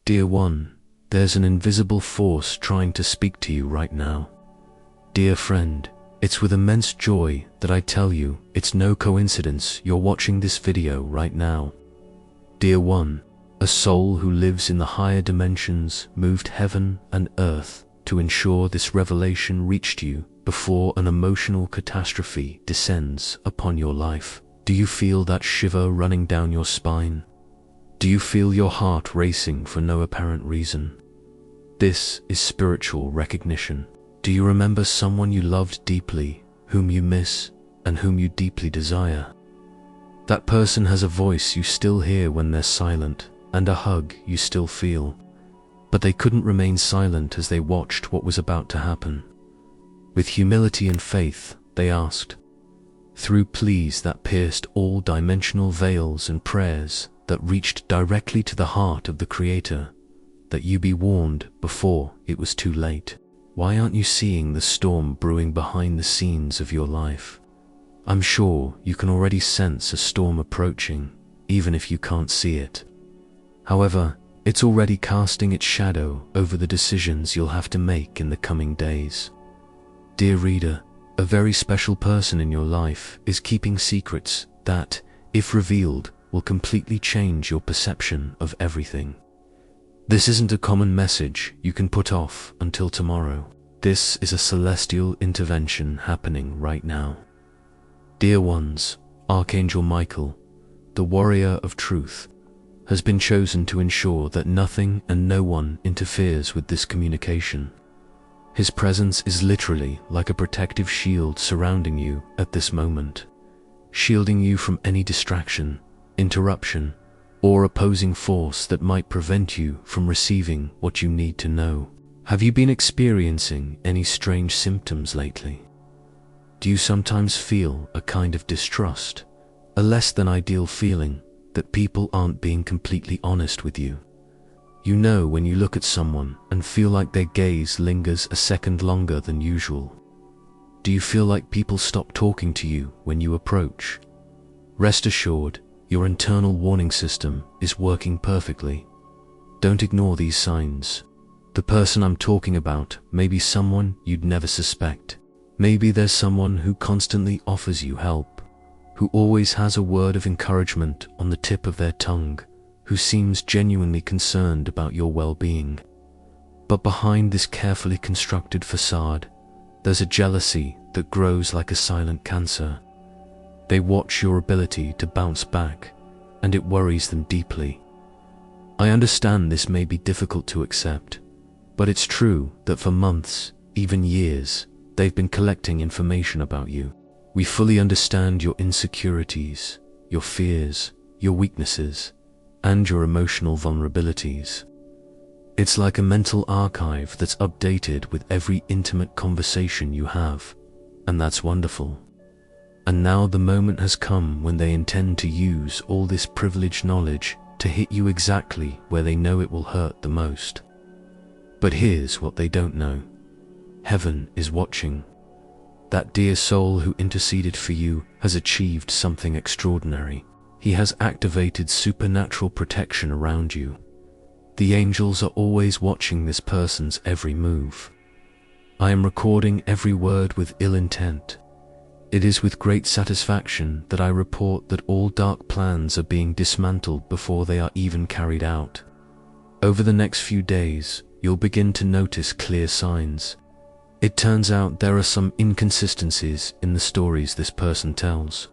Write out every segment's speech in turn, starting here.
Dear one, there's an invisible force trying to speak to you right now. Dear friend, it's with immense joy that I tell you it's no coincidence you're watching this video right now. Dear one, a soul who lives in the higher dimensions moved heaven and earth to ensure this revelation reached you before an emotional catastrophe descends upon your life. Do you feel that shiver running down your spine? Do you feel your heart racing for no apparent reason? This is spiritual recognition. Do you remember someone you loved deeply, whom you miss, and whom you deeply desire? That person has a voice you still hear when they're silent, and a hug you still feel. But they couldn't remain silent as they watched what was about to happen. With humility and faith, they asked, through pleas that pierced all dimensional veils and prayers that reached directly to the heart of the Creator, that you be warned before it was too late. Why aren't you seeing the storm brewing behind the scenes of your life? I'm sure you can already sense a storm approaching, even if you can't see it. However, it's already casting its shadow over the decisions you'll have to make in the coming days. Dear reader, a very special person in your life is keeping secrets that, if revealed, will completely change your perception of everything. This isn't a common message you can put off until tomorrow. This is a celestial intervention happening right now. Dear ones, Archangel Michael, the warrior of truth, has been chosen to ensure that nothing and no one interferes with this communication. His presence is literally like a protective shield surrounding you at this moment, shielding you from any distraction, interruption, or opposing force that might prevent you from receiving what you need to know. Have you been experiencing any strange symptoms lately? Do you sometimes feel a kind of distrust, a less than ideal feeling that people aren't being completely honest with you? You know when you look at someone and feel like their gaze lingers a second longer than usual. Do you feel like people stop talking to you when you approach? Rest assured, your internal warning system is working perfectly. Don't ignore these signs. The person I'm talking about may be someone you'd never suspect. Maybe there's someone who constantly offers you help, who always has a word of encouragement on the tip of their tongue, who seems genuinely concerned about your well-being. But behind this carefully constructed facade, there's a jealousy that grows like a silent cancer. They watch your ability to bounce back, and it worries them deeply. I understand this may be difficult to accept, but it's true that for months, even years, they've been collecting information about you. We fully understand your insecurities, your fears, your weaknesses, and your emotional vulnerabilities. It's like a mental archive that's updated with every intimate conversation you have, and that's wonderful. And now the moment has come when they intend to use all this privileged knowledge to hit you exactly where they know it will hurt the most. But here's what they don't know. Heaven is watching. That dear soul who interceded for you has achieved something extraordinary. He has activated supernatural protection around you. The angels are always watching this person's every move. I am recording every word with ill intent. It is with great satisfaction that I report that all dark plans are being dismantled before they are even carried out. Over the next few days, you'll begin to notice clear signs. It turns out there are some inconsistencies in the stories this person tells.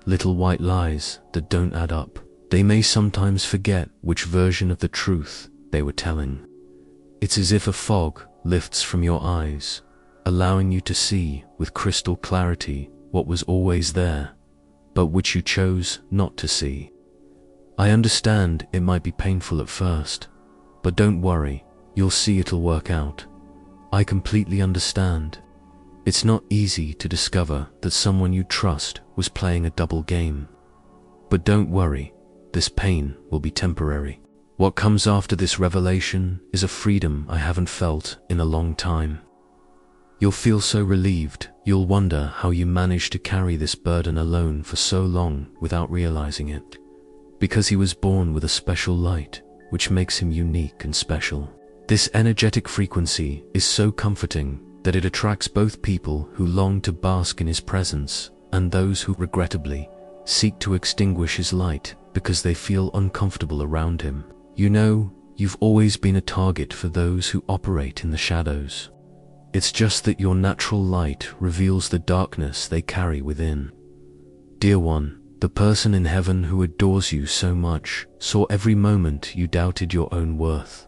Little white lies that don't add up. They may sometimes forget which version of the truth they were telling. It's as if a fog lifts from your eyes, allowing you to see with crystal clarity what was always there, but which you chose not to see. I understand it might be painful at first, but don't worry, you'll see it'll work out. I completely understand. It's not easy to discover that someone you trust was playing a double game. But don't worry, this pain will be temporary. What comes after this revelation is a freedom I haven't felt in a long time. You'll feel so relieved, you'll wonder how you managed to carry this burden alone for so long without realizing it. Because he was born with a special light, which makes him unique and special. This energetic frequency is so comforting that it attracts both people who long to bask in his presence and those who regrettably seek to extinguish his light because they feel uncomfortable around him. You know, you've always been a target for those who operate in the shadows. It's just that your natural light reveals the darkness they carry within. Dear one, the person in heaven who adores you so much saw every moment you doubted your own worth.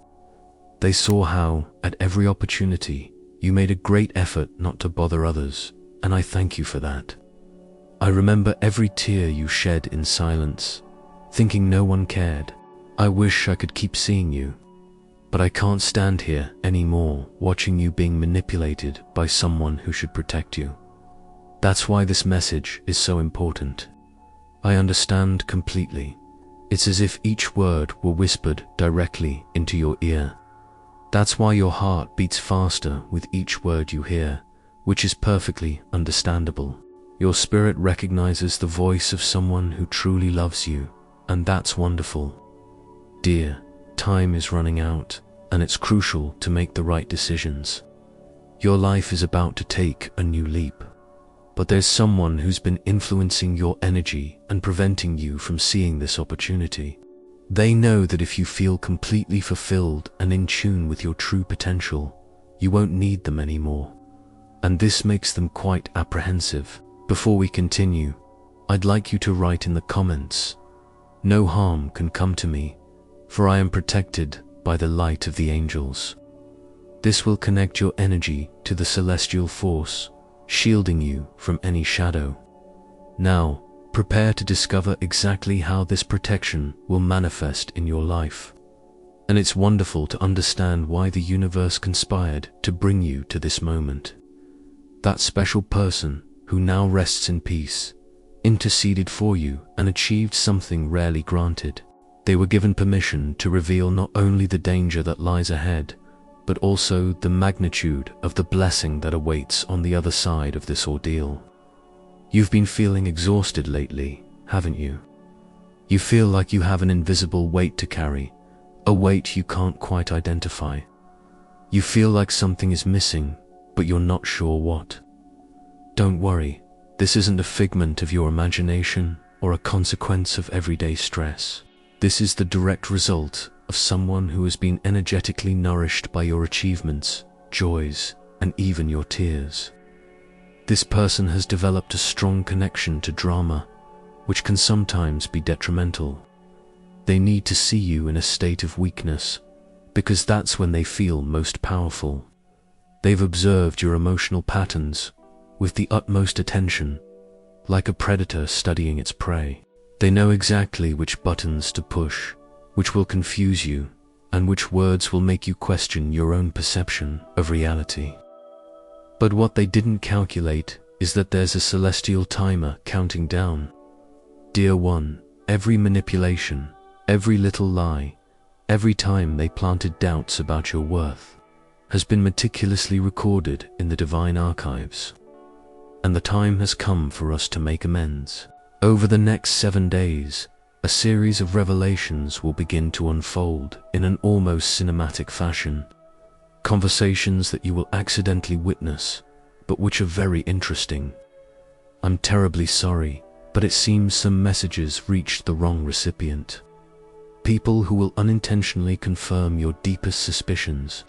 They saw how, at every opportunity, you made a great effort not to bother others, and I thank you for that. I remember every tear you shed in silence, thinking no one cared. I wish I could keep seeing you, but I can't stand here anymore watching you being manipulated by someone who should protect you. That's why this message is so important. I understand completely. It's as if each word were whispered directly into your ear. That's why your heart beats faster with each word you hear, which is perfectly understandable. Your spirit recognizes the voice of someone who truly loves you, and that's wonderful. Dear, time is running out, and it's crucial to make the right decisions. Your life is about to take a new leap, but there's someone who's been influencing your energy and preventing you from seeing this opportunity. They know that if you feel completely fulfilled and in tune with your true potential, you won't need them anymore, and this makes them quite apprehensive. Before we continue, I'd like you to write in the comments, "No harm can come to me, for I am protected by the light of the angels." This will connect your energy to the celestial force, shielding you from any shadow. Now, prepare to discover exactly how this protection will manifest in your life. And it's wonderful to understand why the universe conspired to bring you to this moment. That special person who now rests in peace interceded for you and achieved something rarely granted. They were given permission to reveal not only the danger that lies ahead, but also the magnitude of the blessing that awaits on the other side of this ordeal. You've been feeling exhausted lately, haven't you? You feel like you have an invisible weight to carry, a weight you can't quite identify. You feel like something is missing, but you're not sure what. Don't worry, this isn't a figment of your imagination or a consequence of everyday stress. This is the direct result of someone who has been energetically nourished by your achievements, joys, and even your tears. This person has developed a strong connection to drama, which can sometimes be detrimental. They need to see you in a state of weakness, because that's when they feel most powerful. They've observed your emotional patterns with the utmost attention, like a predator studying its prey. They know exactly which buttons to push, which will confuse you, and which words will make you question your own perception of reality. But what they didn't calculate is that there's a celestial timer counting down. Dear one, every manipulation, every little lie, every time they planted doubts about your worth, has been meticulously recorded in the divine archives. And the time has come for us to make amends. Over the next 7 days, a series of revelations will begin to unfold in an almost cinematic fashion. Conversations that you will accidentally witness, but which are very interesting. I'm terribly sorry, but it seems some messages reached the wrong recipient. People who will unintentionally confirm your deepest suspicions.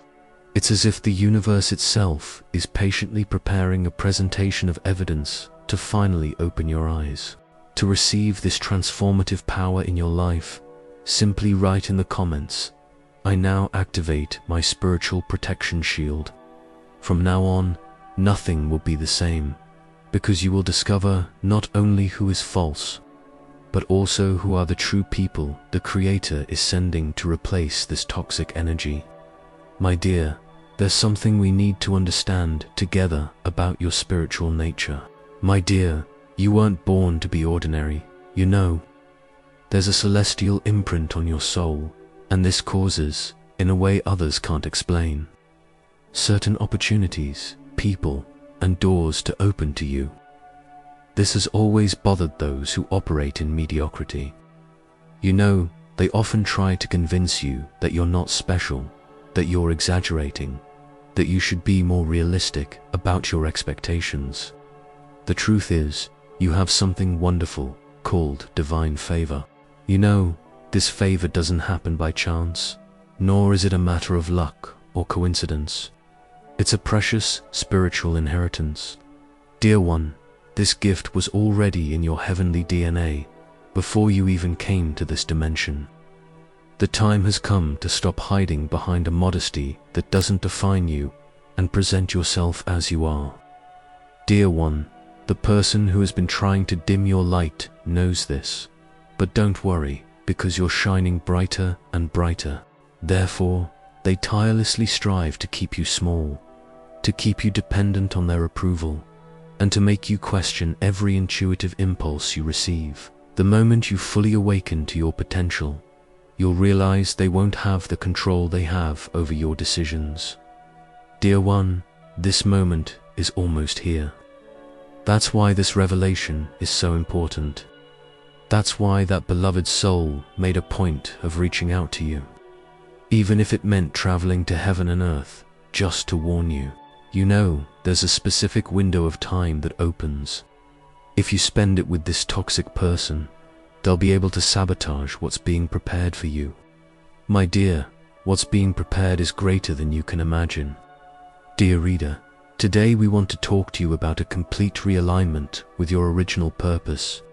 It's as if the universe itself is patiently preparing a presentation of evidence to finally open your eyes. To receive this transformative power in your life, simply write in the comments, "I now activate my spiritual protection shield." From now on, nothing will be the same, because you will discover not only who is false, but also who are the true people the Creator is sending to replace this toxic energy. My dear, there's something we need to understand together about your spiritual nature. My dear, you weren't born to be ordinary, you know. There's a celestial imprint on your soul, and this causes, in a way others can't explain, certain opportunities, people, and doors to open to you. This has always bothered those who operate in mediocrity. You know, They often try to convince you that you're not special, that you're exaggerating, that you should be more realistic about your expectations. The truth is, you have something wonderful called divine favor. You know, this favor doesn't happen by chance, nor is it a matter of luck or coincidence. It's a precious spiritual inheritance. Dear one, this gift was already in your heavenly DNA before you even came to this dimension. The time has come to stop hiding behind a modesty that doesn't define you and present yourself as you are. Dear one, the person who has been trying to dim your light knows this, but don't worry, because you're shining brighter and brighter. Therefore, they tirelessly strive to keep you small, to keep you dependent on their approval, and to make you question every intuitive impulse you receive. The moment you fully awaken to your potential, you'll realize they won't have the control they have over your decisions. Dear one, this moment is almost here. That's why this revelation is so important. That's why that beloved soul made a point of reaching out to you. Even if it meant traveling to heaven and earth just to warn you. You know, there's a specific window of time that opens. If you spend it with this toxic person, they'll be able to sabotage what's being prepared for you. My dear, what's being prepared is greater than you can imagine. Dear reader, today we want to talk to you about a complete realignment with your original purpose.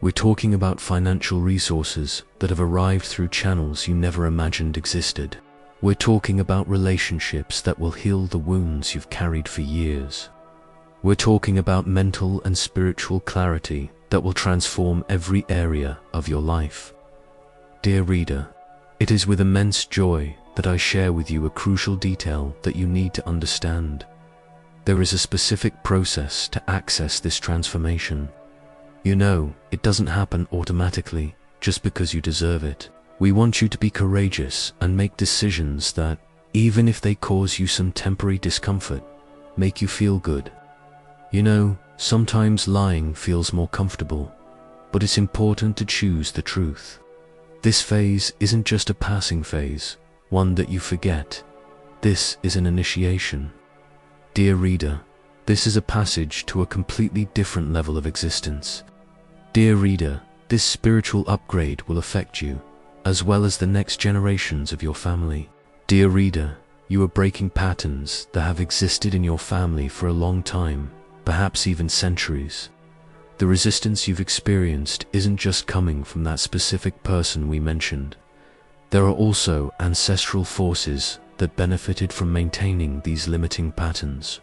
We're talking about financial resources that have arrived through channels you never imagined existed. We're talking about relationships that will heal the wounds you've carried for years. We're talking about mental and spiritual clarity that will transform every area of your life. Dear reader, it is with immense joy that I share with you a crucial detail that you need to understand. There is a specific process to access this transformation. You know, it doesn't happen automatically just because you deserve it. We want you to be courageous and make decisions that, even if they cause you some temporary discomfort, make you feel good. You know, sometimes lying feels more comfortable, but it's important to choose the truth. This phase isn't just a passing phase, one that you forget. This is an initiation. Dear reader, this is a passage to a completely different level of existence. Dear reader, this spiritual upgrade will affect you, as well as the next generations of your family. Dear reader, you are breaking patterns that have existed in your family for a long time, perhaps even centuries. The resistance you've experienced isn't just coming from that specific person we mentioned. There are also ancestral forces that benefited from maintaining these limiting patterns.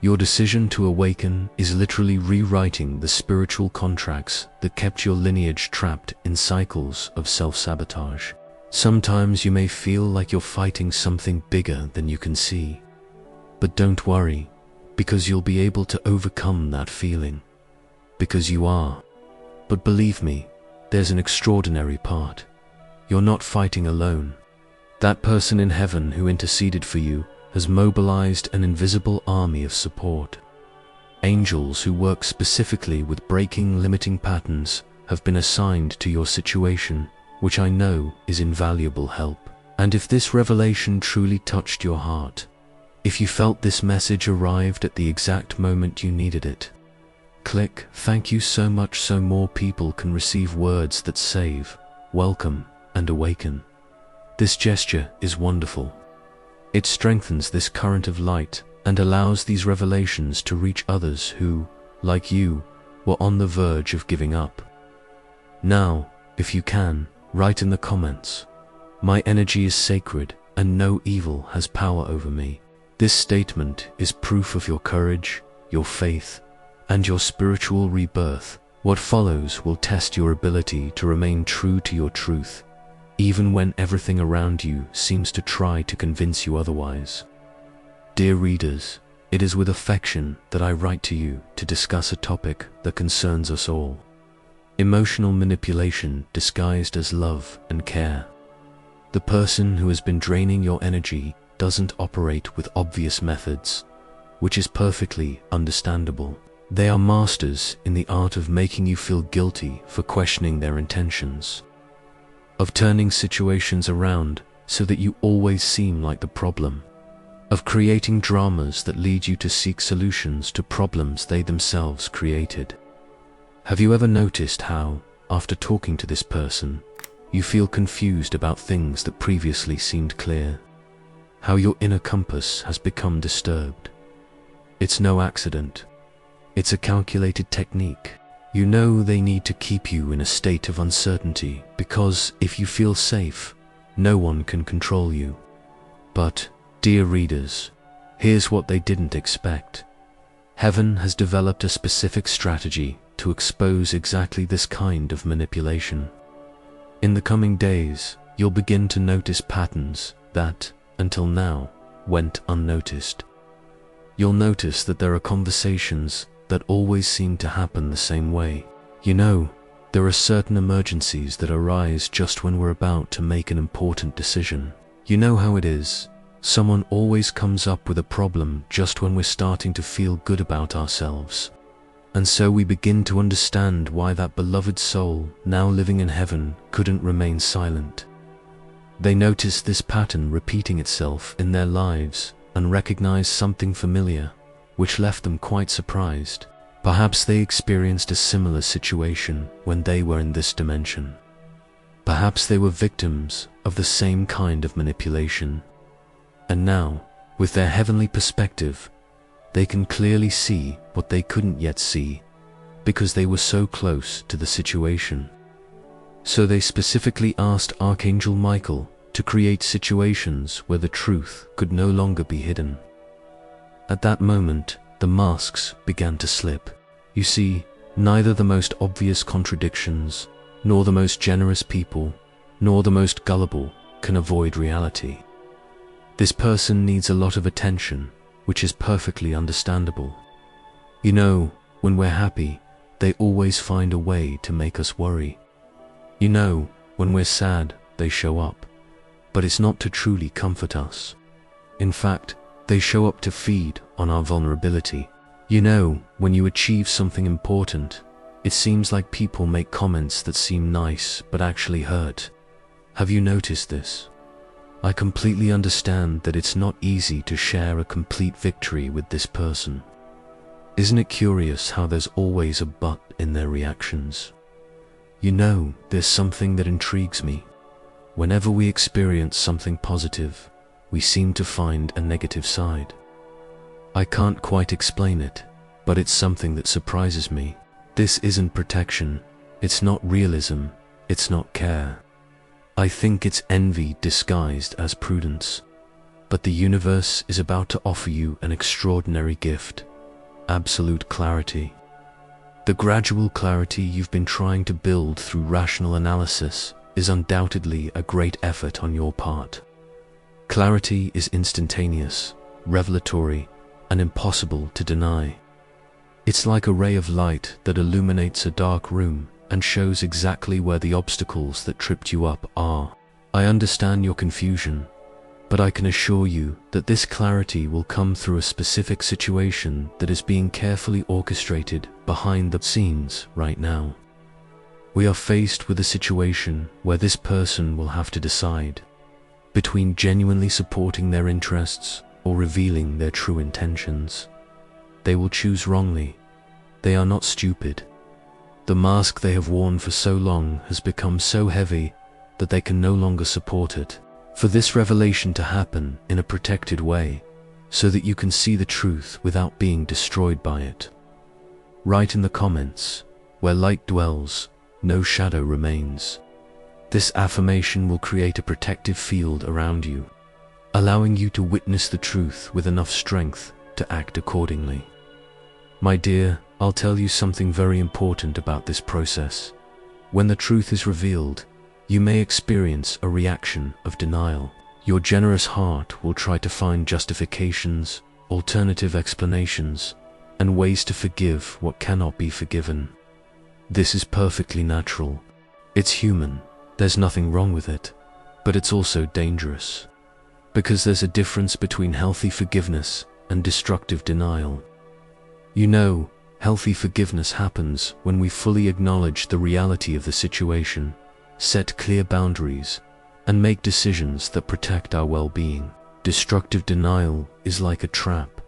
Your decision to awaken is literally rewriting the spiritual contracts that kept your lineage trapped in cycles of self-sabotage. Sometimes you may feel like you're fighting something bigger than you can see. But don't worry, because you'll be able to overcome that feeling. Because you are. But believe me, there's an extraordinary part. You're not fighting alone. That person in heaven who interceded for you has mobilized an invisible army of support. Angels who work specifically with breaking limiting patterns have been assigned to your situation, which I know is invaluable help. And if this revelation truly touched your heart, if you felt this message arrived at the exact moment you needed it, click "Thank you so much" so more people can receive words that save, welcome, and awaken. This gesture is wonderful. It strengthens this current of light and allows these revelations to reach others who, like you, were on the verge of giving up. Now, if you can, write in the comments, "My energy is sacred and no evil has power over me." This statement is proof of your courage, your faith, and your spiritual rebirth. What follows will test your ability to remain true to your truth, even when everything around you seems to try to convince you otherwise. Dear readers, it is with affection that I write to you to discuss a topic that concerns us all. Emotional manipulation disguised as love and care. The person who has been draining your energy doesn't operate with obvious methods, which is perfectly understandable. They are masters in the art of making you feel guilty for questioning their intentions. of turning situations around so that you always seem like the problem, of creating dramas that lead you to seek solutions to problems they themselves created. Have you ever noticed how, after talking to this person, you feel confused about things that previously seemed clear? How your inner compass has become disturbed? It's no accident. It's a calculated technique. You know they need to keep you in a state of uncertainty because if you feel safe, no one can control you. But, dear readers, here's what they didn't expect. Heaven has developed a specific strategy to expose exactly this kind of manipulation. In the coming days, you'll begin to notice patterns that, until now, went unnoticed. You'll notice that there are conversations that always seem to happen the same way. You know, there are certain emergencies that arise just when we're about to make an important decision. You know how it is. Someone always comes up with a problem just when we're starting to feel good about ourselves. And so we begin to understand why that beloved soul, now living in heaven, couldn't remain silent. They noticed this pattern repeating itself in their lives and recognized something familiar, which left them quite surprised. Perhaps they experienced a similar situation when they were in this dimension. Perhaps they were victims of the same kind of manipulation. And now, with their heavenly perspective, they can clearly see what they couldn't yet see, because they were so close to the situation. So they specifically asked Archangel Michael to create situations where the truth could no longer be hidden. At that moment, the masks began to slip. You see, neither the most obvious contradictions, nor the most generous people, nor the most gullible can avoid reality. This person needs a lot of attention, which is perfectly understandable. You know, when we're happy, they always find a way to make us worry. You know, when we're sad, they show up. But it's not to truly comfort us. In fact, they show up to feed on our vulnerability. You know, when you achieve something important, it seems like people make comments that seem nice but actually hurt. Have you noticed this? I completely understand that it's not easy to share a complete victory with this person. Isn't it curious how there's always a but in their reactions? You know, there's something that intrigues me. Whenever we experience something positive, we seem to find a negative side. I can't quite explain it, but it's something that surprises me. This isn't protection, it's not realism, it's not care. I think it's envy disguised as prudence. But the universe is about to offer you an extraordinary gift: absolute clarity. The gradual clarity you've been trying to build through rational analysis is undoubtedly a great effort on your part. Clarity is instantaneous, revelatory, and impossible to deny. It's like a ray of light that illuminates a dark room and shows exactly where the obstacles that tripped you up are. I understand your confusion, but I can assure you that this clarity will come through a specific situation that is being carefully orchestrated behind the scenes right now. We are faced with a situation where this person will have to decide between genuinely supporting their interests or revealing their true intentions. They will choose wrongly. They are not stupid. The mask they have worn for so long has become so heavy that they can no longer support it. For this revelation to happen in a protected way, so that you can see the truth without being destroyed by it. Write in the comments, "Where light dwells, no shadow remains." This affirmation will create a protective field around you, allowing you to witness the truth with enough strength to act accordingly. My dear, I'll tell you something very important about this process. When the truth is revealed, you may experience a reaction of denial. Your generous heart will try to find justifications, alternative explanations, and ways to forgive what cannot be forgiven. This is perfectly natural. It's human. There's nothing wrong with it. But it's also dangerous. Because there's a difference between healthy forgiveness and destructive denial. You know, healthy forgiveness happens when we fully acknowledge the reality of the situation set clear boundaries, and make decisions that protect our well-being. Destructive denial is like a trap.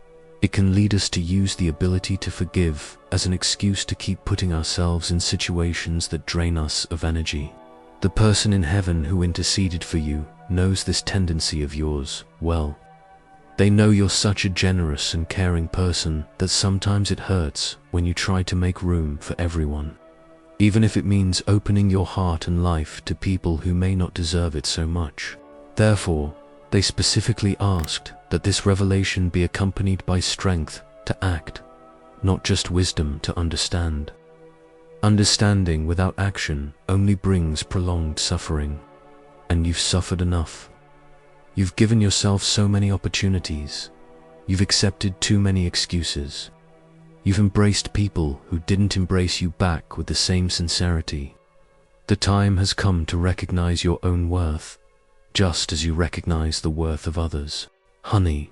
It can lead us to use the ability to forgive as an excuse to keep putting ourselves in situations that drain us of energy. The person in heaven who interceded for you knows this tendency of yours well. They know you're such a generous and caring person that sometimes it hurts when you try to make room for everyone, even if it means opening your heart and life to people who may not deserve it so much. Therefore, they specifically asked that this revelation be accompanied by strength to act, not just wisdom to understand. Understanding without action only brings prolonged suffering, and you've suffered enough. You've given yourself so many opportunities. You've accepted too many excuses. You've embraced people who didn't embrace you back with the same sincerity. The time has come to recognize your own worth, just as you recognize the worth of others. Honey,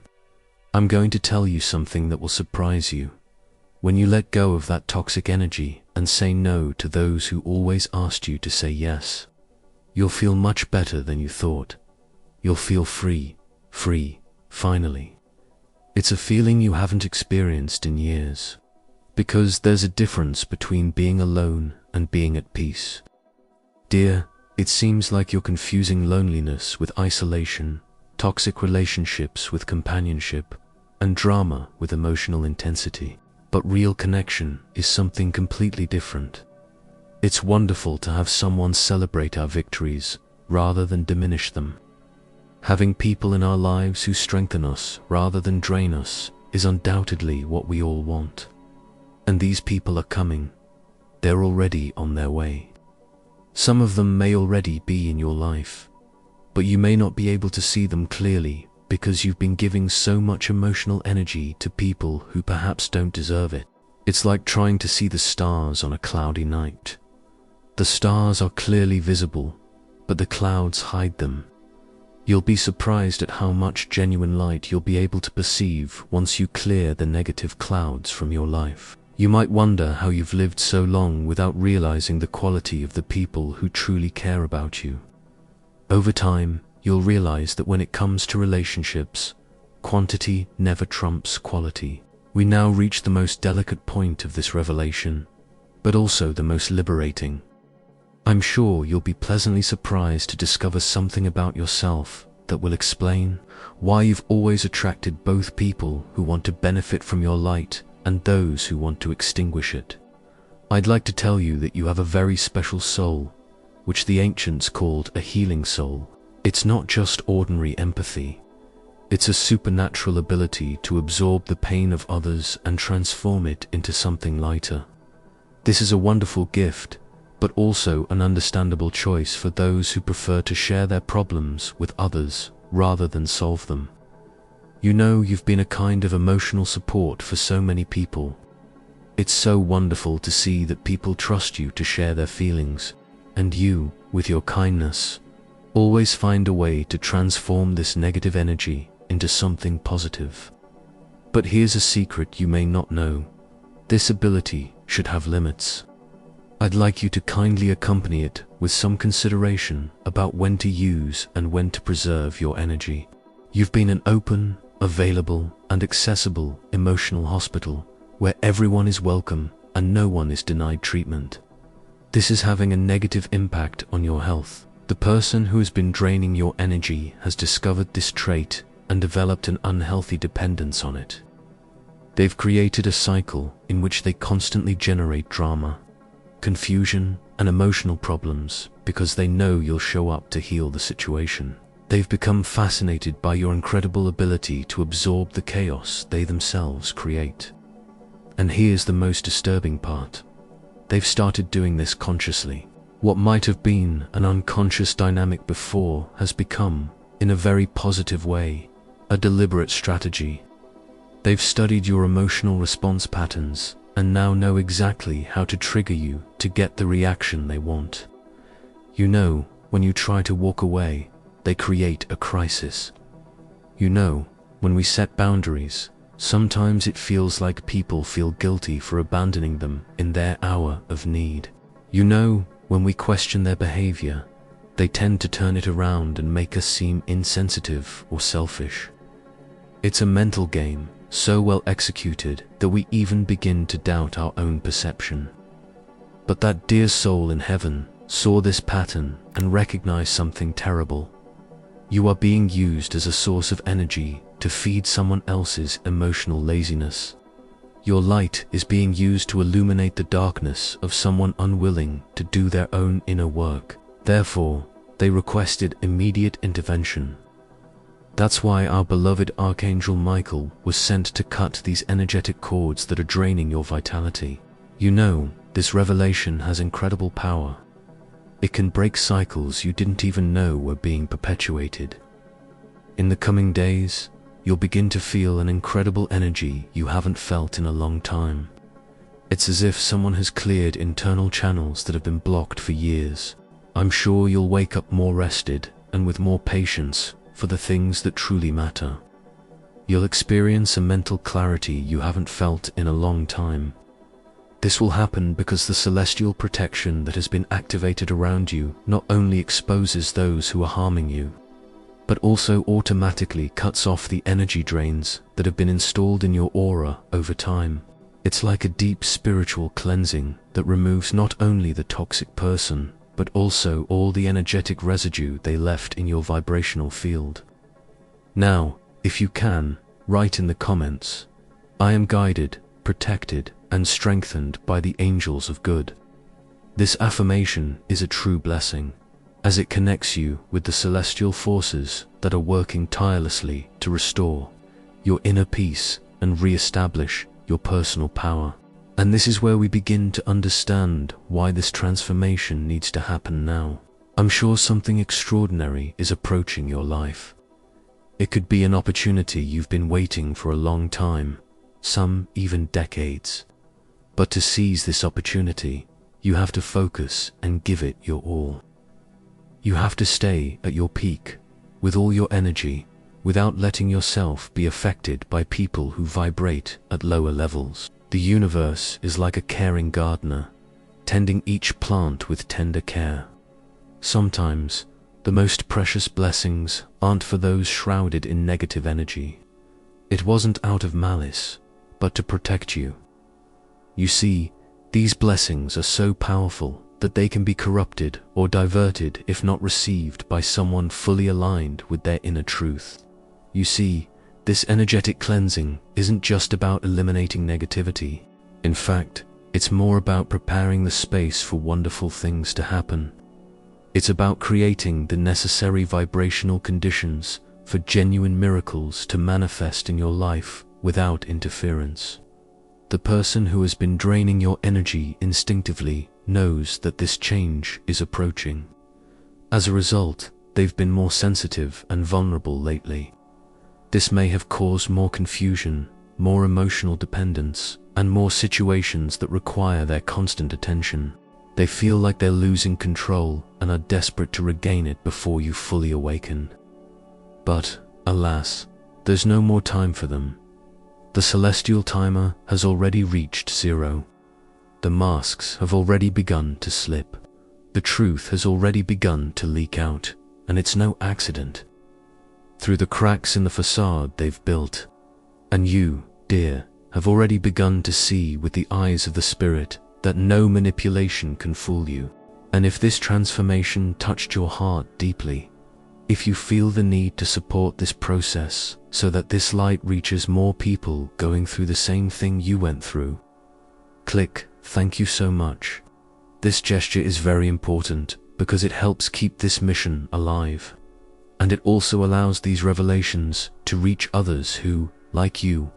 I'm going to tell you something that will surprise you. When you let go of that toxic energy and say no to those who always asked you to say yes, you'll feel much better than you thought. You'll feel free, finally. It's a feeling you haven't experienced in years. Because there's a difference between being alone and being at peace. Dear, it seems like you're confusing loneliness with isolation, toxic relationships with companionship, and drama with emotional intensity. But real connection is something completely different. It's wonderful to have someone celebrate our victories rather than diminish them. Having people in our lives who strengthen us rather than drain us is undoubtedly what we all want. And these people are coming. They're already on their way. Some of them may already be in your life, but you may not be able to see them clearly because you've been giving so much emotional energy to people who perhaps don't deserve it. It's like trying to see the stars on a cloudy night. The stars are clearly visible, but the clouds hide them. You'll be surprised at how much genuine light you'll be able to perceive once you clear the negative clouds from your life. You might wonder how you've lived so long without realizing the quality of the people who truly care about you. Over time, you'll realize that when it comes to relationships, quantity never trumps quality. We now reach the most delicate point of this revelation, but also the most liberating. I'm sure you'll be pleasantly surprised to discover something about yourself that will explain why you've always attracted both people who want to benefit from your light and those who want to extinguish it. I'd like to tell you that you have a very special soul, which the ancients called a healing soul. It's not just ordinary empathy. It's a supernatural ability to absorb the pain of others and transform it into something lighter. This is a wonderful gift, but also an understandable choice for those who prefer to share their problems with others rather than solve them. You know, you've been a kind of emotional support for so many people. It's so wonderful to see that people trust you to share their feelings, and you, with your kindness, always find a way to transform this negative energy into something positive. But here's a secret you may not know. This ability should have limits. I'd like you to kindly accompany it with some consideration about when to use and when to preserve your energy. You've been an open, available, and accessible emotional hospital where everyone is welcome and no one is denied treatment. This is having a negative impact on your health. The person who has been draining your energy has discovered this trait and developed an unhealthy dependence on it. They've created a cycle in which they constantly generate drama, confusion, and emotional problems because they know you'll show up to heal the situation. They've become fascinated by your incredible ability to absorb the chaos they themselves create. And here's the most disturbing part. They've started doing this consciously. What might have been an unconscious dynamic before has become, in a very positive way, a deliberate strategy. They've studied your emotional response patterns and now know exactly how to trigger you to get the reaction they want. You know, when you try to walk away, they create a crisis. You know, when we set boundaries, sometimes it feels like people feel guilty for abandoning them in their hour of need. You know, When we question their behavior, they tend to turn it around and make us seem insensitive or selfish. It's a mental game, so well executed that we even begin to doubt our own perception. But that dear soul in heaven saw this pattern and recognized something terrible. You are being used as a source of energy to feed someone else's emotional laziness. Your light is being used to illuminate the darkness of someone unwilling to do their own inner work. Therefore, they requested immediate intervention. That's why our beloved Archangel Michael was sent to cut these energetic cords that are draining your vitality. You know, this revelation has incredible power. It can break cycles you didn't even know were being perpetuated. In the coming days, you'll begin to feel an incredible energy you haven't felt in a long time. It's as if someone has cleared internal channels that have been blocked for years. I'm sure you'll wake up more rested and with more patience for the things that truly matter. You'll experience a mental clarity you haven't felt in a long time. This will happen because the celestial protection that has been activated around you not only exposes those who are harming you, but also automatically cuts off the energy drains that have been installed in your aura over time. It's like a deep spiritual cleansing that removes not only the toxic person, but also all the energetic residue they left in your vibrational field. Now, if you can, write in the comments, "I am guided, protected, and strengthened by the angels of good." This affirmation is a true blessing, as it connects you with the celestial forces that are working tirelessly to restore your inner peace and re-establish your personal power. And this is where we begin to understand why this transformation needs to happen now. I'm sure something extraordinary is approaching your life. It could be an opportunity you've been waiting for a long time, some even decades. But to seize this opportunity, you have to focus and give it your all. You have to stay at your peak, with all your energy, without letting yourself be affected by people who vibrate at lower levels. The universe is like a caring gardener, tending each plant with tender care. Sometimes, the most precious blessings aren't for those shrouded in negative energy. It wasn't out of malice, but to protect you. You see, these blessings are so powerful that they can be corrupted or diverted if not received by someone fully aligned with their inner truth. You see, this energetic cleansing isn't just about eliminating negativity. In fact, it's more about preparing the space for wonderful things to happen. It's about creating the necessary vibrational conditions for genuine miracles to manifest in your life without interference. The person who has been draining your energy instinctively knows that this change is approaching. As a result, they've been more sensitive and vulnerable lately. This may have caused more confusion, more emotional dependence, and more situations that require their constant attention. They feel like they're losing control and are desperate to regain it before you fully awaken. But, alas, there's no more time for them. The celestial timer has already reached 0. The masks have already begun to slip. The truth has already begun to leak out, and it's no accident. Through the cracks in the facade they've built. And you, dear, have already begun to see with the eyes of the Spirit that no manipulation can fool you. And if this transformation touched your heart deeply, if you feel the need to support this process so that this light reaches more people going through the same thing you went through, click "Thank you so much." This gesture is very important because it helps keep this mission alive. And it also allows these revelations to reach others who, like you,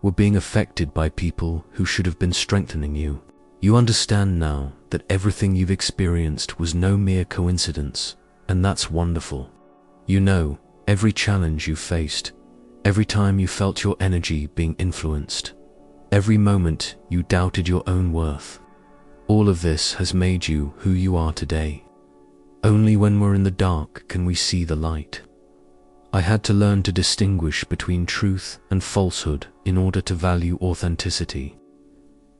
were being affected by people who should have been strengthening you. You understand now that everything you've experienced was no mere coincidence, and that's wonderful. You know, every challenge you faced, every time you felt your energy being influenced, every moment you doubted your own worth, all of this has made you who you are today. Only when we're in the dark can we see the light. I had to learn to distinguish between truth and falsehood in order to value authenticity.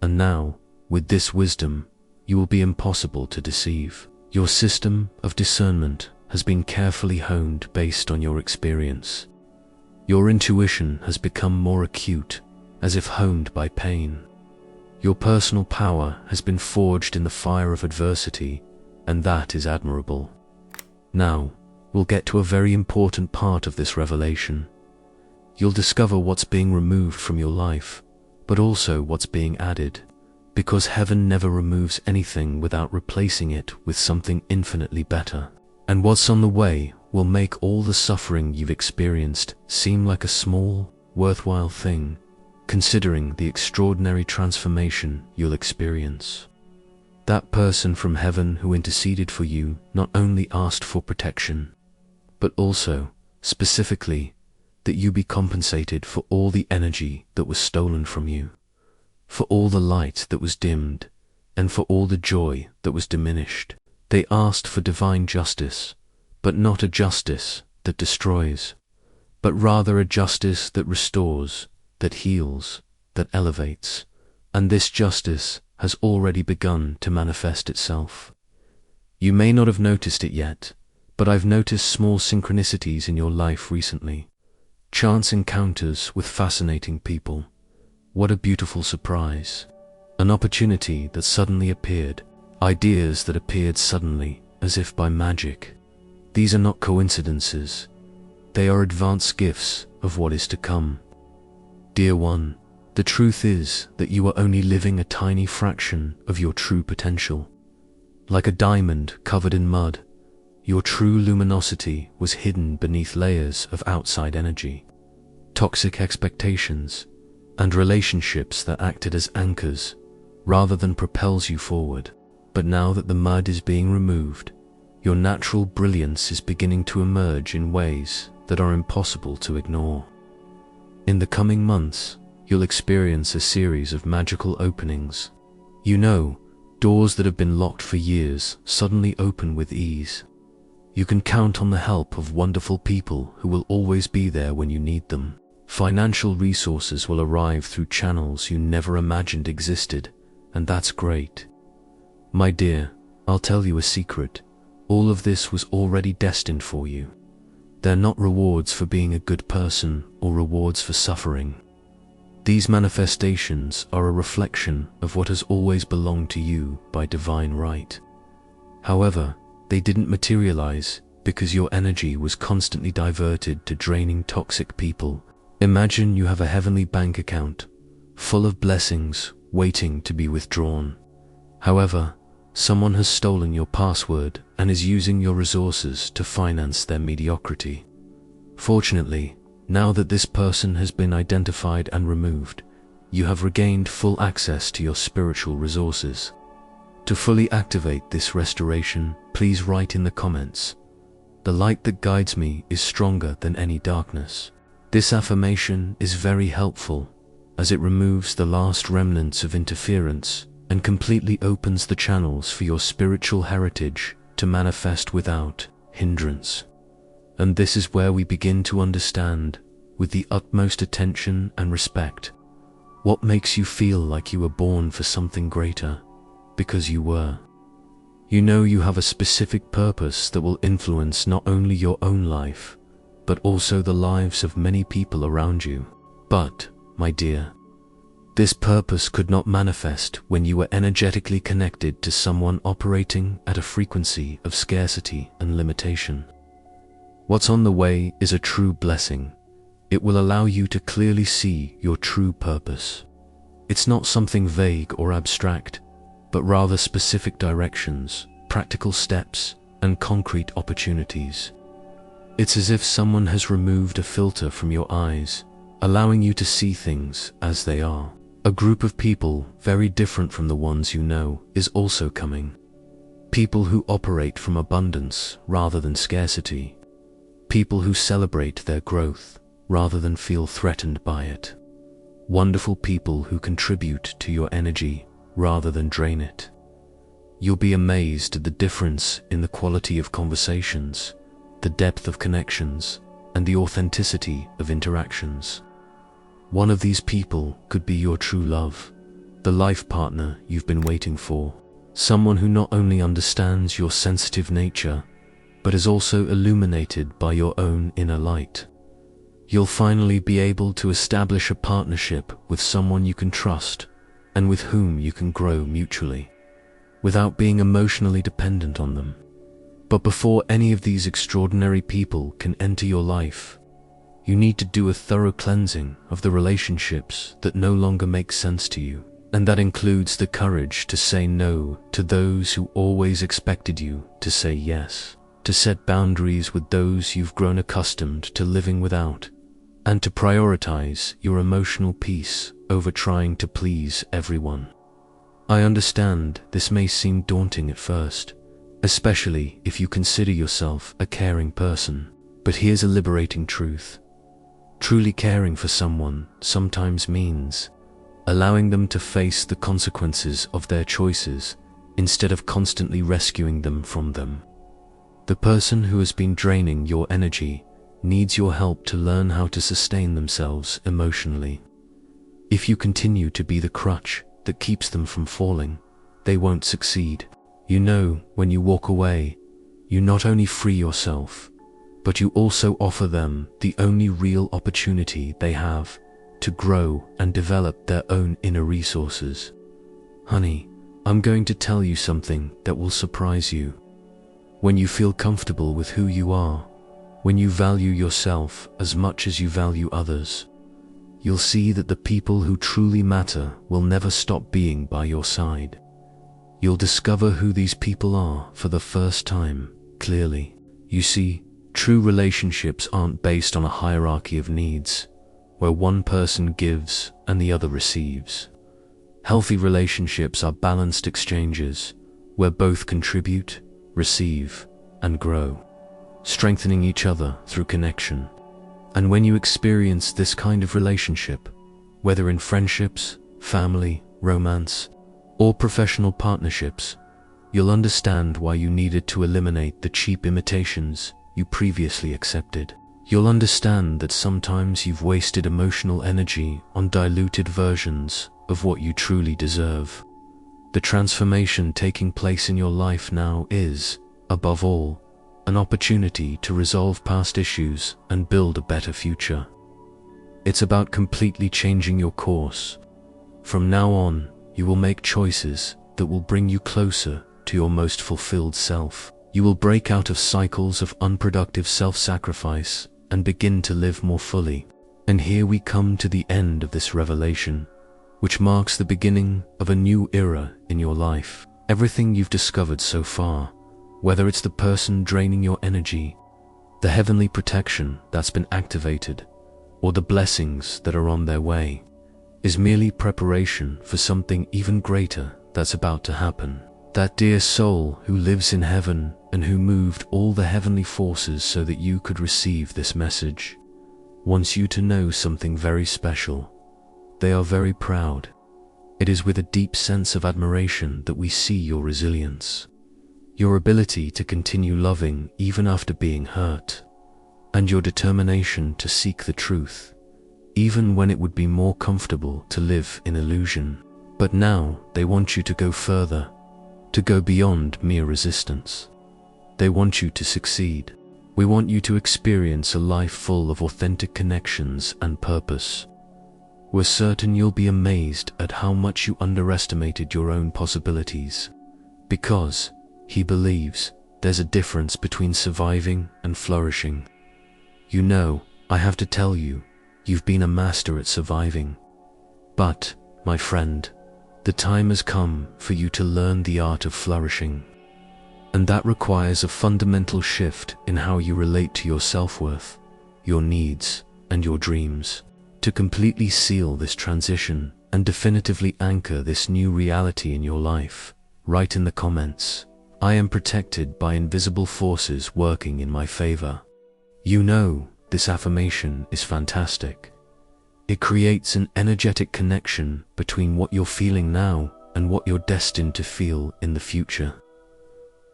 And now, with this wisdom, you will be impossible to deceive. Your system of discernment has been carefully honed based on your experience. Your intuition has become more acute, as if honed by pain. Your personal power has been forged in the fire of adversity, and that is admirable. Now, we'll get to a very important part of this revelation. You'll discover what's being removed from your life, but also what's being added, because heaven never removes anything without replacing it with something infinitely better. And what's on the way will make all the suffering you've experienced seem like a small, worthwhile thing, considering the extraordinary transformation you'll experience. That person from heaven who interceded for you not only asked for protection, but also, specifically, that you be compensated for all the energy that was stolen from you, for all the light that was dimmed, and for all the joy that was diminished. They asked for divine justice, but not a justice that destroys, but rather a justice that restores, that heals, that elevates, and this justice has already begun to manifest itself. You may not have noticed it yet, but I've noticed small synchronicities in your life recently. Chance encounters with fascinating people. What a beautiful surprise. An opportunity that suddenly appeared. Ideas that appeared suddenly, as if by magic. These are not coincidences. They are advanced gifts of what is to come. Dear one, the truth is that you are only living a tiny fraction of your true potential. Like a diamond covered in mud, your true luminosity was hidden beneath layers of outside energy, toxic expectations, and relationships that acted as anchors rather than propels you forward. But now that the mud is being removed, your natural brilliance is beginning to emerge in ways that are impossible to ignore. In the coming months, you'll experience a series of magical openings. You know, doors that have been locked for years suddenly open with ease. You can count on the help of wonderful people who will always be there when you need them. Financial resources will arrive through channels you never imagined existed, and that's great. My dear, I'll tell you a secret. All of this was already destined for you. They're not rewards for being a good person or rewards for suffering. These manifestations are a reflection of what has always belonged to you by divine right. However, they didn't materialize because your energy was constantly diverted to draining toxic people. Imagine you have a heavenly bank account, full of blessings waiting to be withdrawn. However, someone has stolen your password and is using your resources to finance their mediocrity. Fortunately, now that this person has been identified and removed, you have regained full access to your spiritual resources. To fully activate this restoration, please write in the comments, "The light that guides me is stronger than any darkness." This affirmation is very helpful as it removes the last remnants of interference and completely opens the channels for your spiritual heritage to manifest without hindrance. And this is where we begin to understand, with the utmost attention and respect, what makes you feel like you were born for something greater, because you were. You know you have a specific purpose that will influence not only your own life, but also the lives of many people around you. But, my dear, this purpose could not manifest when you were energetically connected to someone operating at a frequency of scarcity and limitation. What's on the way is a true blessing. It will allow you to clearly see your true purpose. It's not something vague or abstract, but rather specific directions, practical steps, and concrete opportunities. It's as if someone has removed a filter from your eyes, allowing you to see things as they are. A group of people very different from the ones you know is also coming. People who operate from abundance rather than scarcity. People who celebrate their growth rather than feel threatened by it. Wonderful people who contribute to your energy rather than drain it. You'll be amazed at the difference in the quality of conversations, the depth of connections, and the authenticity of interactions. One of these people could be your true love, the life partner you've been waiting for. Someone who not only understands your sensitive nature, but is also illuminated by your own inner light. You'll finally be able to establish a partnership with someone you can trust and with whom you can grow mutually, without being emotionally dependent on them. But before any of these extraordinary people can enter your life, you need to do a thorough cleansing of the relationships that no longer make sense to you. And that includes the courage to say no to those who always expected you to say yes, to set boundaries with those you've grown accustomed to living without, and to prioritize your emotional peace over trying to please everyone. I understand this may seem daunting at first, especially if you consider yourself a caring person, but here's a liberating truth. Truly caring for someone sometimes means allowing them to face the consequences of their choices instead of constantly rescuing them from them. The person who has been draining your energy needs your help to learn how to sustain themselves emotionally. If you continue to be the crutch that keeps them from falling, they won't succeed. You know, when you walk away, you not only free yourself, but you also offer them the only real opportunity they have to grow and develop their own inner resources. Honey, I'm going to tell you something that will surprise you. When you feel comfortable with who you are, when you value yourself as much as you value others, you'll see that the people who truly matter will never stop being by your side. You'll discover who these people are for the first time, clearly. You see, true relationships aren't based on a hierarchy of needs, where one person gives and the other receives. Healthy relationships are balanced exchanges, where both contribute, receive, and grow, strengthening each other through connection. And when you experience this kind of relationship, whether in friendships, family, romance, or professional partnerships, you'll understand why you needed to eliminate the cheap imitations you previously accepted. You'll understand that sometimes you've wasted emotional energy on diluted versions of what you truly deserve. The transformation taking place in your life now is, above all, an opportunity to resolve past issues and build a better future. It's about completely changing your course. From now on, you will make choices that will bring you closer to your most fulfilled self. You will break out of cycles of unproductive self-sacrifice and begin to live more fully. And here we come to the end of this revelation, which marks the beginning of a new era in your life. Everything you've discovered so far, whether it's the person draining your energy, the heavenly protection that's been activated, or the blessings that are on their way, is merely preparation for something even greater that's about to happen. That dear soul who lives in heaven and who moved all the heavenly forces so that you could receive this message, wants you to know something very special. They are very proud. It is with a deep sense of admiration that we see your resilience, your ability to continue loving even after being hurt, and your determination to seek the truth, even when it would be more comfortable to live in illusion. But now they want you to go further, to go beyond mere resistance. They want you to succeed. We want you to experience a life full of authentic connections and purpose. We're certain you'll be amazed at how much you underestimated your own possibilities, because he believes there's a difference between surviving and flourishing. You know, I have to tell you, you've been a master at surviving. But, my friend, the time has come for you to learn the art of flourishing. And that requires a fundamental shift in how you relate to your self-worth, your needs, and your dreams. To completely seal this transition and definitively anchor this new reality in your life, write in the comments, "I am protected by invisible forces working in my favor." You know, this affirmation is fantastic. It creates an energetic connection between what you're feeling now and what you're destined to feel in the future.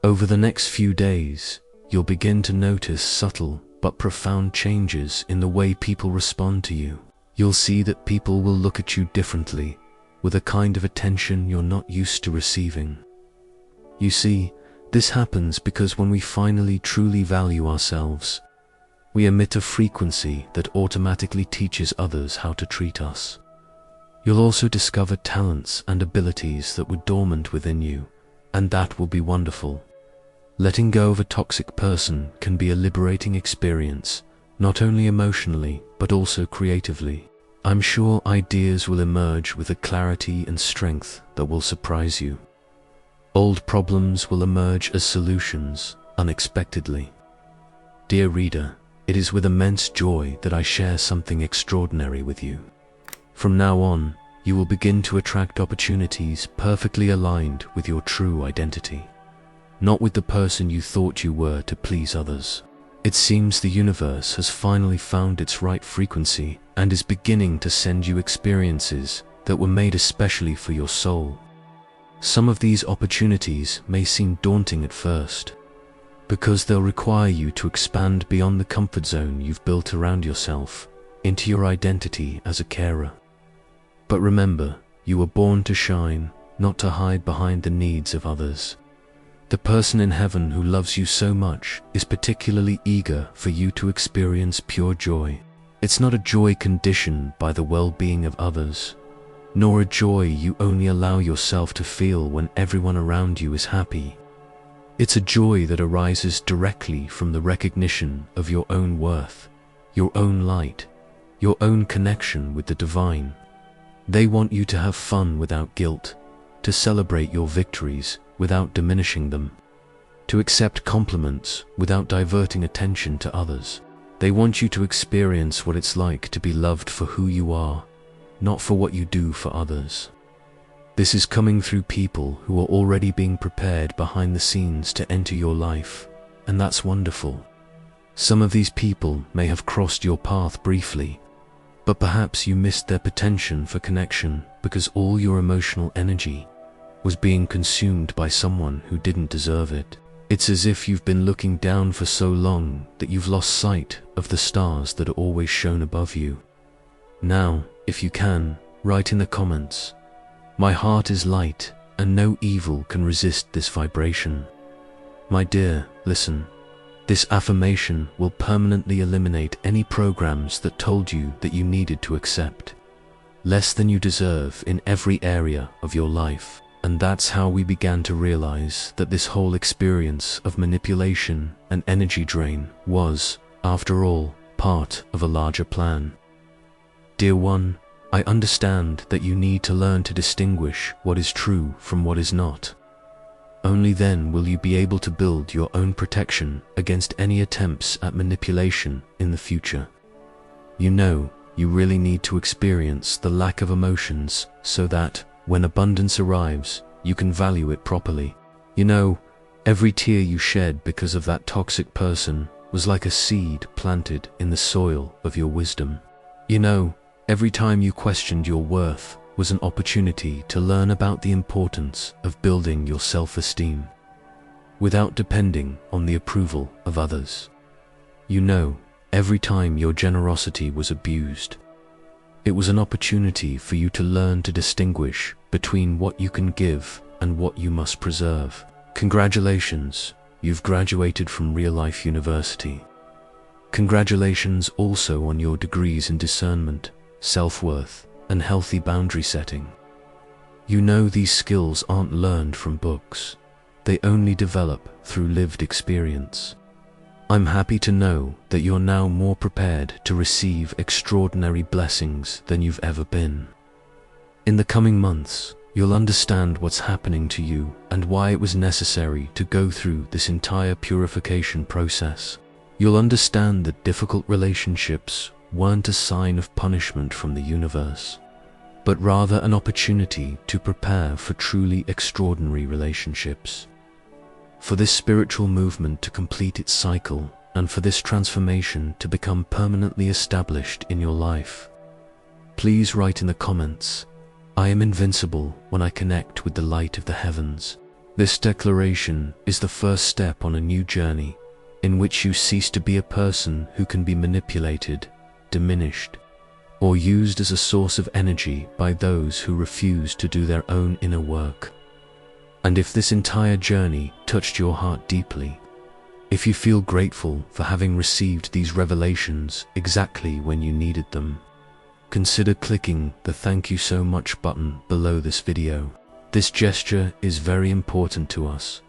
Over the next few days, you'll begin to notice subtle but profound changes in the way people respond to you. You'll see that people will look at you differently, with a kind of attention you're not used to receiving. You see, this happens because when we finally truly value ourselves, we emit a frequency that automatically teaches others how to treat us. You'll also discover talents and abilities that were dormant within you, and that will be wonderful. Letting go of a toxic person can be a liberating experience, not only emotionally, but also creatively. I'm sure ideas will emerge with a clarity and strength that will surprise you. Old problems will emerge as solutions, unexpectedly. Dear reader, it is with immense joy that I share something extraordinary with you. From now on, you will begin to attract opportunities perfectly aligned with your true identity, not with the person you thought you were to please others. It seems the universe has finally found its right frequency and is beginning to send you experiences that were made especially for your soul. Some of these opportunities may seem daunting at first, because they'll require you to expand beyond the comfort zone you've built around yourself into your identity as a carer. But remember, you were born to shine, not to hide behind the needs of others. The person in heaven who loves you so much is particularly eager for you to experience pure joy. It's not a joy conditioned by the well-being of others, nor a joy you only allow yourself to feel when everyone around you is happy. It's a joy that arises directly from the recognition of your own worth, your own light, your own connection with the divine. They want you to have fun without guilt, to celebrate your victories without diminishing them, to accept compliments without diverting attention to others. They want you to experience what it's like to be loved for who you are, not for what you do for others. This is coming through people who are already being prepared behind the scenes to enter your life, and that's wonderful. Some of these people may have crossed your path briefly, but perhaps you missed their potential for connection because all your emotional energy was being consumed by someone who didn't deserve it. It's as if you've been looking down for so long that you've lost sight of the stars that are always shone above you. Now, if you can, write in the comments, "My heart is light, and no evil can resist this vibration." My dear, listen. This affirmation will permanently eliminate any programs that told you that you needed to accept less than you deserve in every area of your life. And that's how we began to realize that this whole experience of manipulation and energy drain was, after all, part of a larger plan. Dear one, I understand that you need to learn to distinguish what is true from what is not. Only then will you be able to build your own protection against any attempts at manipulation in the future. You know, you really need to experience the lack of emotions so that, when abundance arrives, you can value it properly. You know, every tear you shed because of that toxic person was like a seed planted in the soil of your wisdom. You know, every time you questioned your worth was an opportunity to learn about the importance of building your self-esteem without depending on the approval of others. You know, every time your generosity was abused, it was an opportunity for you to learn to distinguish between what you can give and what you must preserve. Congratulations, you've graduated from Real Life University. Congratulations also on your degrees in discernment, self-worth, and healthy boundary setting. You know these skills aren't learned from books. They only develop through lived experience. I'm happy to know that you're now more prepared to receive extraordinary blessings than you've ever been. In the coming months, you'll understand what's happening to you and why it was necessary to go through this entire purification process. You'll understand that difficult relationships weren't a sign of punishment from the universe, but rather an opportunity to prepare for truly extraordinary relationships. For this spiritual movement to complete its cycle, and for this transformation to become permanently established in your life. Please write in the comments, "I am invincible when I connect with the light of the heavens." This declaration is the first step on a new journey in which you cease to be a person who can be manipulated, diminished, or used as a source of energy by those who refuse to do their own inner work. And if this entire journey touched your heart deeply, if you feel grateful for having received these revelations exactly when you needed them, consider clicking the "Thank you so much" button below this video. This gesture is very important to us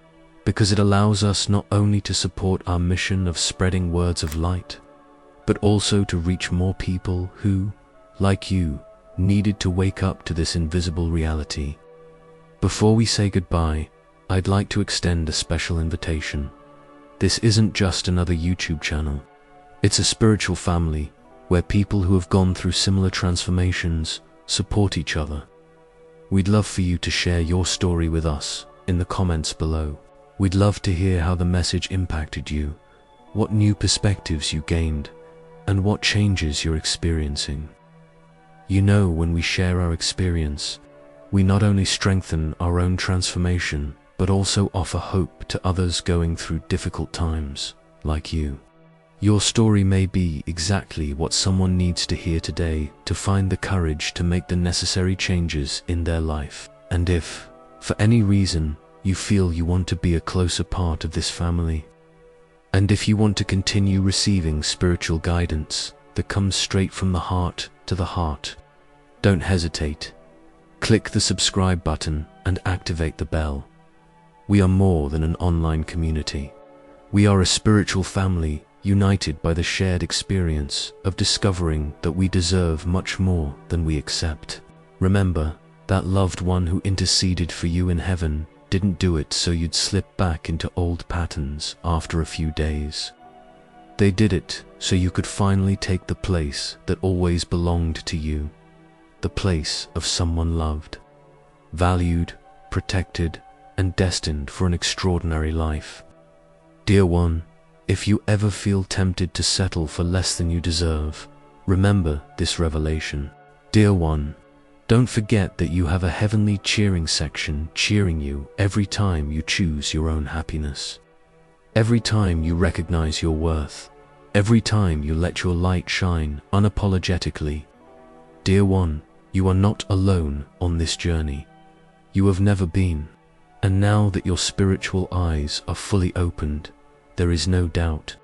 because it allows us not only to support our mission of spreading words of light, but also to reach more people who, like you, needed to wake up to this invisible reality. Before we say goodbye, I'd like to extend a special invitation. This isn't just another YouTube channel. It's a spiritual family where people who have gone through similar transformations support each other. We'd love for you to share your story with us in the comments below. We'd love to hear how the message impacted you, what new perspectives you gained, and what changes you're experiencing. You know, when we share our experience, we not only strengthen our own transformation, but also offer hope to others going through difficult times, like you. Your story may be exactly what someone needs to hear today to find the courage to make the necessary changes in their life. And if, for any reason, you feel you want to be a closer part of this family, and if you want to continue receiving spiritual guidance that comes straight from the heart to the heart, don't hesitate. Click the subscribe button and activate the bell. We are more than an online community. We are a spiritual family united by the shared experience of discovering that we deserve much more than we accept. Remember, that loved one who interceded for you in heaven didn't do it so you'd slip back into old patterns after a few days. They did it so you could finally take the place that always belonged to you, the place of someone loved, valued, protected, and destined for an extraordinary life. Dear one, if you ever feel tempted to settle for less than you deserve, remember this revelation. Dear one, don't forget that you have a heavenly cheering section cheering you every time you choose your own happiness. Every time you recognize your worth, every time you let your light shine unapologetically. Dear one, you are not alone on this journey. You have never been. And now that your spiritual eyes are fully opened, there is no doubt